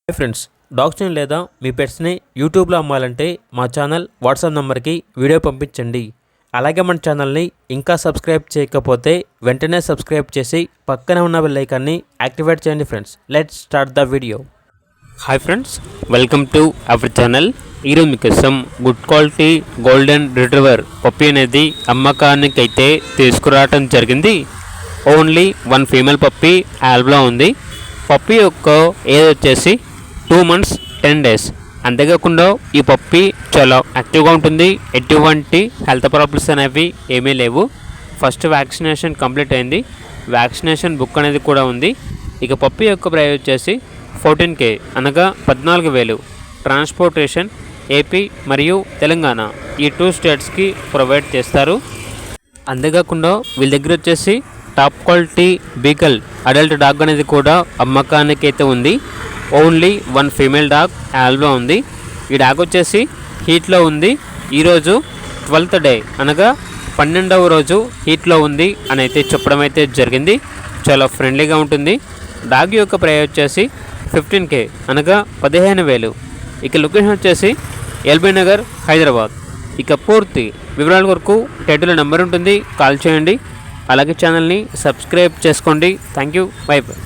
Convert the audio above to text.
Hi friends, డాగ్స్ని లేదా మీ పెట్స్ని యూట్యూబ్లో అమ్మాలంటే మా ఛానల్ వాట్సాప్ నెంబర్కి వీడియో పంపించండి. అలాగే మన ఛానల్ని ఇంకా సబ్స్క్రైబ్ చేయకపోతే వెంటనే సబ్స్క్రైబ్ చేసి పక్కనే ఉన్న బెల్ ఐకాన్ని యాక్టివేట్ చేయండి. Friends, let's start the video. Hi friends, welcome to our channel. ఈరోజు మీకోసం good quality golden retriever puppy అనేది అమ్మకానికి అయితే తీసుకురావడం జరిగింది. ఓన్లీ వన్ ఫీమేల్ పప్పీ యాల్బ్లో ఉంది. పప్పీ యొక్క ఏజ్ వచ్చేసి 2 months 10 days. అంతేకాకుండా ఈ పప్పీ చాలా యాక్టివ్గా ఉంటుంది. ఎటువంటి హెల్త్ ప్రాబ్లమ్స్ అనేవి ఏమీ లేవు. ఫస్ట్ వ్యాక్సినేషన్ కంప్లీట్ అయింది. వ్యాక్సినేషన్ బుక్ అనేది కూడా ఉంది. ఇక పప్పీ యొక్క ప్రైస్ వచ్చేసి 14K అనగా 14,000. ట్రాన్స్పోర్టేషన్ ఏపీ మరియు తెలంగాణ ఈ 2 స్టేట్స్కి ప్రొవైడ్ చేస్తారు. అంతేకాకుండా వీళ్ళ దగ్గర వచ్చేసి top quality beagle adult dog అనేది కూడా అమ్మకానికి అయితే ఉంది. ఓన్లీ వన్ ఫీమేల్ డాగ్ యాల్బ్లో ఉంది. ఈ డాగ్ వచ్చేసి హీట్లో ఉంది. ఈరోజు 12th డే అనగా 12వ రోజు హీట్లో ఉంది అని అయితే చెప్పడం అయితే జరిగింది. చాలా ఫ్రెండ్లీగా ఉంటుంది. డాగ్ యొక్క ప్రైస్ వచ్చేసి 15K అనగా 15,000. ఇక లొకేషన్ వచ్చేసి ఎల్బీ నగర్, హైదరాబాద్. ఇక పూర్తి వివరాల వరకు టైటిల్ నెంబర్ ఉంటుంది, కాల్ చేయండి. అలాగే ఛానల్ని సబ్స్క్రైబ్ చేసుకోండి. Thank you, by by.